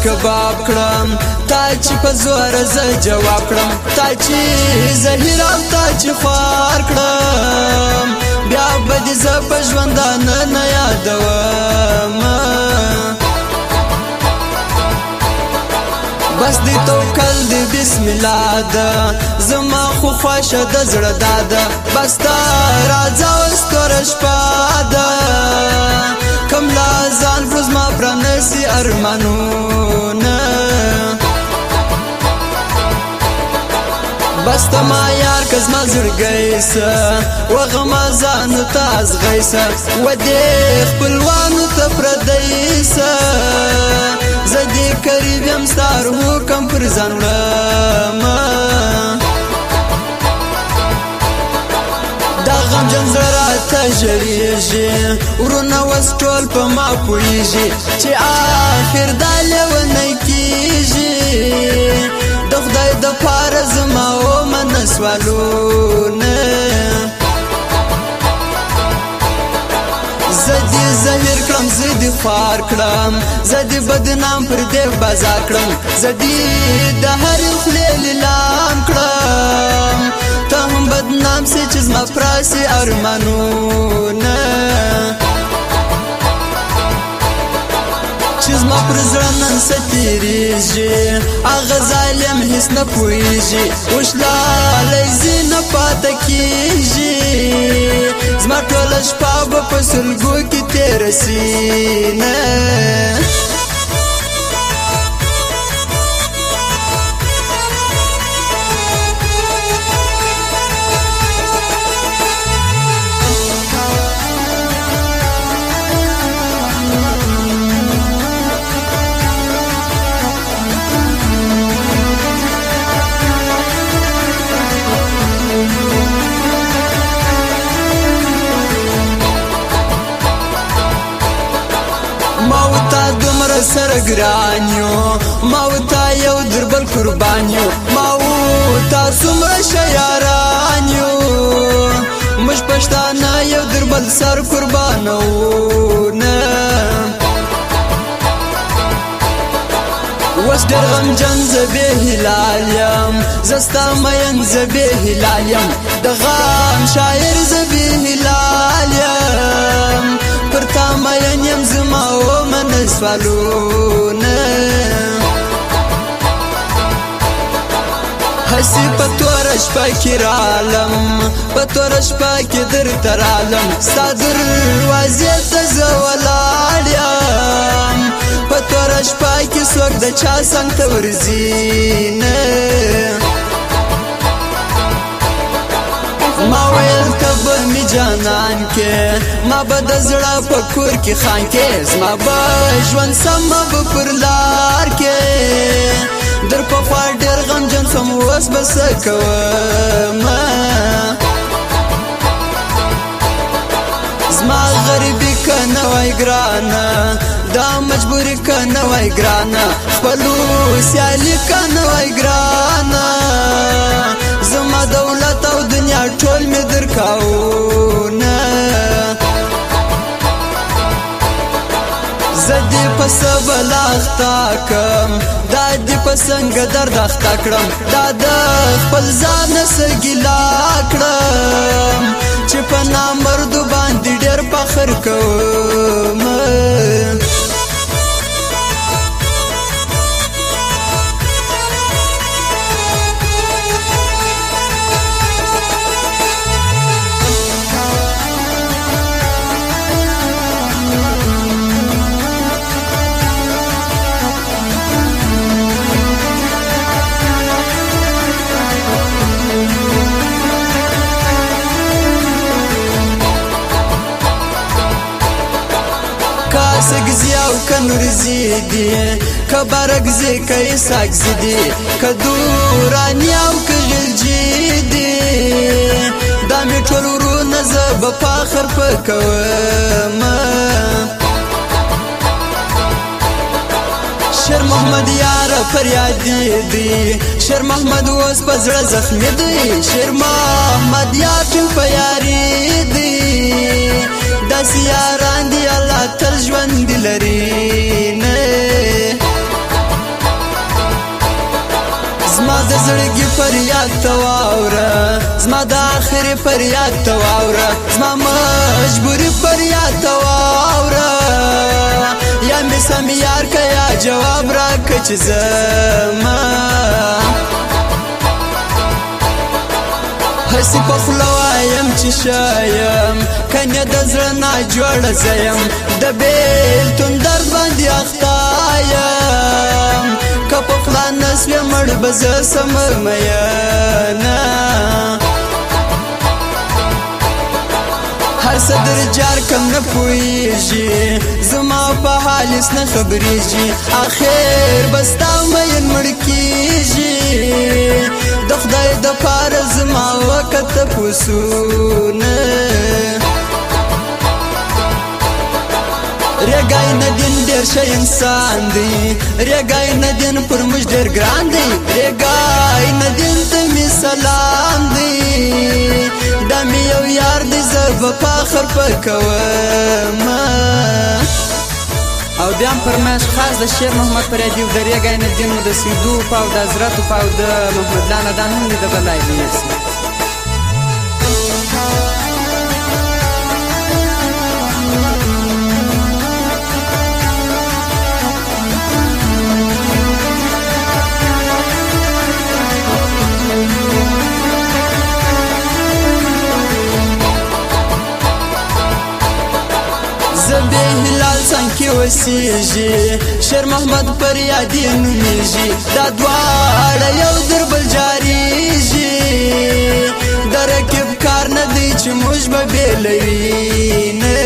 کباب کړم تا چې په زور زه جواب کړم تا چې زهیر او تا چې خوار کړم بیا به دې زه په ژوندانه نه یادوم بس دی توکل دی بسم الله ده زما خو خوښه د زړه داده بس تا راځه اوس توره شپه ده کم لا ځان کړو زما پرانیستي ارمانونه بس ته ما یار که زما زړګی سه وغمه ځانو ته ازغی سه و دې خپلوانو ته پردی سه زه دې قریب یم ستا حکم پر ځان وړم دا غمجن زړه راته ژړېږي ورونه اوس ټول په ما پوهېږي چې آخر دا لیونی کېږي د خدای دپاره زما ومنه سوالونه زه دې زهیر کړم زه دې خوار کړم زه دې بدنام پر دې بازار کړم زه دې د هرې خولې لیلام کړم ته هم بدنام سې چې زما پراسې ارمانونه چې زما پر زړه نن څه تېرېږي هغه ظالم هېڅ نه پوهېږي وشلالی ځي نه پاته کېږي زما ټوله شپه به په سلګو کې تېره سي نه ما و تا دومره سره ګران یو ما و تا یو در بل قربان یو ما و تا څومره ښه یاران یو موږ پښتانه یو در بل سر قربانونه اوس ډېر غمجن زه بې هلال یم زه ستا مین زه بې هلال یم د غم شاعر زه بې هلال یم پر تا مین یم زما ومنه سوالونه هسې په توره شپه کې رالم په توره شپه کې درته رالم ستا دروازې ته زه ولاړ یم په توره شپه کې څوک د چا څنګ ته ورځي نه ما ویل ته به مې جانان کې ما به د زړه په کور کې خان کې زما به ژوند سمه به پر لار کې در پخوا ډېر غمجن سم اوس به څه کومه زما غریبي که نه وای ګرانه دا مجبوري که نه وای ګرانه خپلو سیالي که نه وای ګرانه زما دولت او دنیا ټول مې درکاونه زه دې په څه بلا اخته کړم دا دې په څنګه درد اخته کړم دا د خپل ځان نه څه ګیله کړم چې په نامردو باندې ډېر فخر کوم سگزی او کنورزی دی که برگزی که ایساگزی دی که دورانی او که غلجی دی دامی ټول ورونه زه به فخر پکوم شیر محمد یاره فریاد دی شیر محمد اوس په زړه زخمی دی شیر محمد یار ټینګ په یاري دی داسې یاران دی الله تل ژوند لري نه زما د زړګي فریاد ته واوره زما د آخري فریاد ته واوره زما مجبوري فریاد ته واوره یا مې سم یار که یا جواب راکړه چې زما هسې په خوله وایم چې ښه یم کنې د زړه ناجوړه زه یم د بېلتون درد باندې اخته یم که په خوله نه سوې مړ به زه سمه مینه هر څه در جار کم نه پوهېږي زما په حال هېڅ نه خبرېږي اخر به ستا مین مړ کېږي د خدای دپاره زما وکړه تپوسونه ریګای ندین ډېر ښه انسان دی ریګای ندین پر موږ ډېر ګران دی ریګای ندین ته مې سلام دی دا مې یو یار دی زه به فخر په کومه او بیا هم فرمایش خاص د شیر محمد فریدي د ریګای ندین د سیدو په او د حضرتو په او د محمد الله ندان هم دی د بلای مرسي زبې هلال څنګ کې اوسېږي شیر محمد فریادي نومېږي دا دواړه یو در بل جارېږي د رقیب کار نه دی چې موږ به بېلوي نه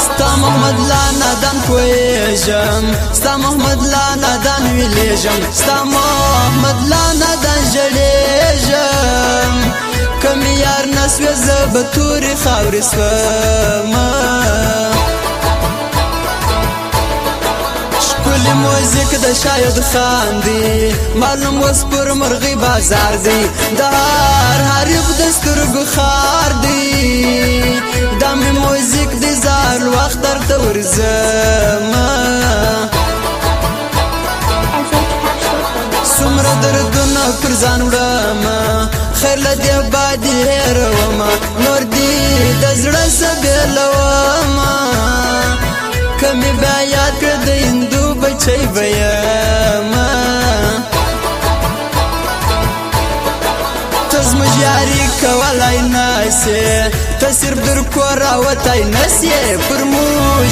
ستا محمد لا نادان پوهېږم ستا محمد لا نادان ویلېږم ستا محمد لا نادان ژړېږم که مې یار نه سوې زه به تورې خاورې سومه ښکلې موزیک د شاید خاندي معلوم اوس پر مرغۍ بازار دی د هر حریف د سترګو خار دی دا مې موزیک دی زه هر وخت درته ورځمه څومره دردونه پر ځان وړمه خیر له دې باندې هېرومه نور دې د زړه څه بېلومه که مې بیا یاد کړه د هندو بچی به یمه ته زموږ یاري کولی نسې ته صرف در کور راوتی نسې پر موږ